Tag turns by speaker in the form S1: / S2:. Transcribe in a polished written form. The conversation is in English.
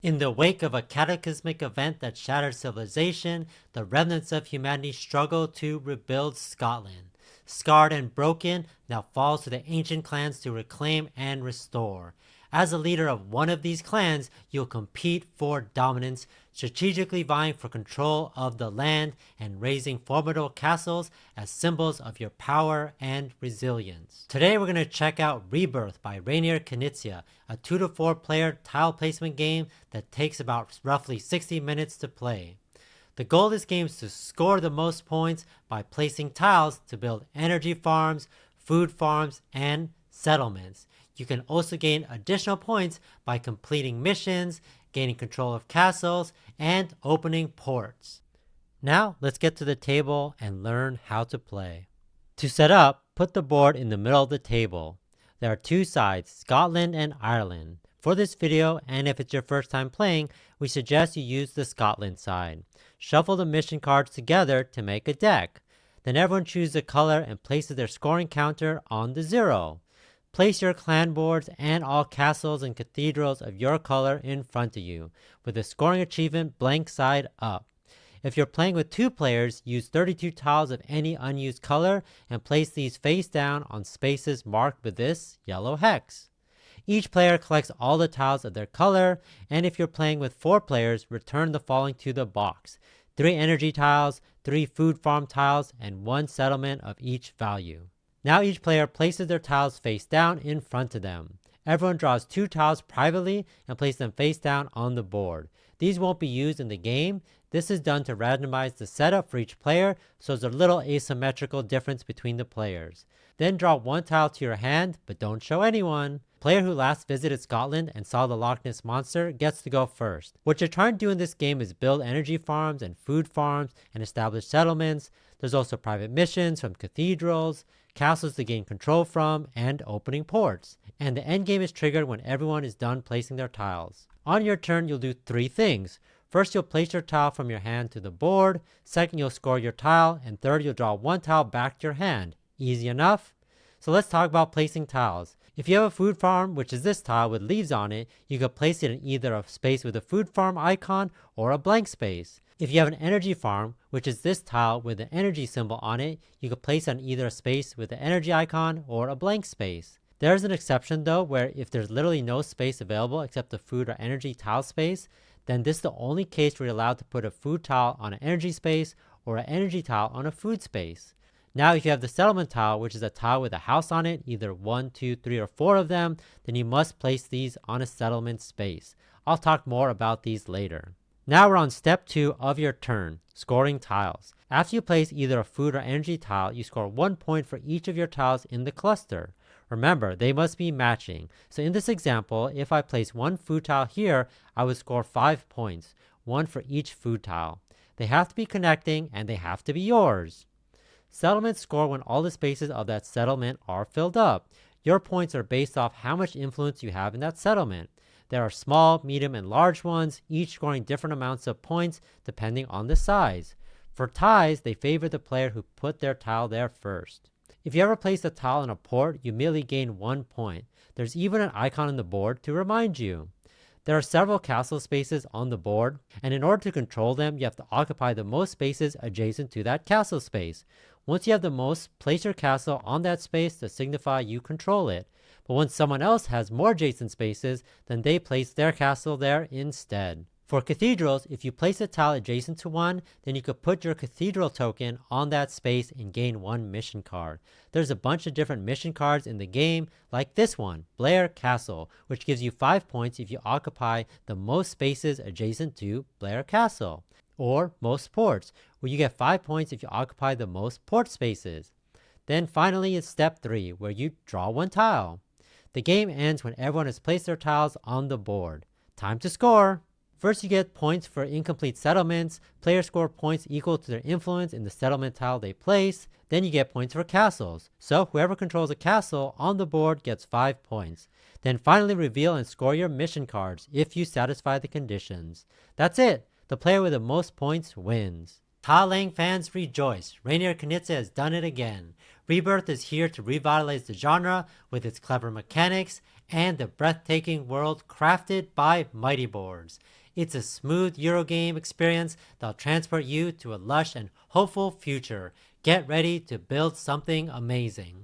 S1: In the wake of a cataclysmic event that shattered civilization, the remnants of humanity struggle to rebuild Scotland. Scarred and broken, now falls to the ancient clans to reclaim and restore. As a leader of one of these clans, you'll compete for dominance, strategically vying for control of the land and raising formidable castles as symbols of your power and resilience. Today we're going to check out Rebirth by Reiner Knizia, a 2 to 4 player tile placement game that takes about roughly 60 minutes to play. The goal of this game is to score the most points by placing tiles to build energy farms, food farms, and settlements. You can also gain additional points by completing missions, gaining control of castles, and opening ports. Now let's get to the table and learn how to play. To set up, put the board in the middle of the table. There are two sides, Scotland and Ireland. For this video, and if it's your first time playing, we suggest you use the Scotland side. Shuffle the mission cards together to make a deck. Then everyone chooses a color and places their scoring counter on the 0. Place your clan boards and all castles and cathedrals of your color in front of you, with the scoring achievement blank side up. If you're playing with 2 players, use 32 tiles of any unused color and place these face down on spaces marked with this yellow hex. Each player collects all the tiles of their color, and if you're playing with 4 players, return the following to the box: 3 energy tiles, 3 food farm tiles, and 1 settlement of each value. Now each player places their tiles face down in front of them. Everyone draws 2 tiles privately and places them face down on the board. These won't be used in the game. This is done to randomize the setup for each player, so there's a little asymmetrical difference between the players. Then draw 1 tile to your hand, but don't show anyone. Player who last visited Scotland and saw the Loch Ness Monster gets to go first. What you're trying to do in this game is build energy farms and food farms and establish settlements. There's also private missions from cathedrals, castles to gain control from, and opening ports. And the end game is triggered when everyone is done placing their tiles. On your turn, you'll do 3 things. First, you'll place your tile from your hand to the board. Second, you'll score your tile. And third, you'll draw 1 tile back to your hand. Easy enough? So let's talk about placing tiles. If you have a food farm, which is this tile with leaves on it, you could place it in either a space with a food farm icon or a blank space. If you have an energy farm, which is this tile with the energy symbol on it, you could place it on either a space with the energy icon or a blank space. There's an exception though, where if there's literally no space available except the food or energy tile space, then this is the only case where you're allowed to put a food tile on an energy space or an energy tile on a food space. Now if you have the settlement tile, which is a tile with a house on it, either 1, 2, 3, or 4 of them, then you must place these on a settlement space. I'll talk more about these later. Now we're on step 2 of your turn, scoring tiles. After you place either a food or energy tile, you score 1 point for each of your tiles in the cluster. Remember, they must be matching. So in this example, if I place 1 food tile here, I would score 5 points, 1 for each food tile. They have to be connecting and they have to be yours. Settlements score when all the spaces of that settlement are filled up. Your points are based off how much influence you have in that settlement. There are small, medium, and large ones, each scoring different amounts of points depending on the size. For ties, they favor the player who put their tile there first. If you ever place a tile in a port, you merely gain 1 point. There's even an icon on the board to remind you. There are several castle spaces on the board, and in order to control them, you have to occupy the most spaces adjacent to that castle space. Once you have the most, place your castle on that space to signify you control it. But once someone else has more adjacent spaces, then they place their castle there instead. For cathedrals, if you place a tile adjacent to one, then you could put your cathedral token on that space and gain 1 mission card. There's a bunch of different mission cards in the game, like this one, Blair Castle, which gives you 5 points if you occupy the most spaces adjacent to Blair Castle. Or most ports, where you get 5 points if you occupy the most port spaces. Then finally it's step 3, where you draw 1 tile. The game ends when everyone has placed their tiles on the board. Time to score! First you get points for incomplete settlements. Players score points equal to their influence in the settlement tile they place. Then you get points for castles. So whoever controls a castle on the board gets 5 points. Then finally reveal and score your mission cards if you satisfy the conditions. That's it! The player with the most points wins. Tile-laying fans rejoice. Reiner Knizia has done it again. Rebirth is here to revitalize the genre with its clever mechanics and the breathtaking world crafted by Mighty Boards. It's a smooth Eurogame experience that'll transport you to a lush and hopeful future. Get ready to build something amazing.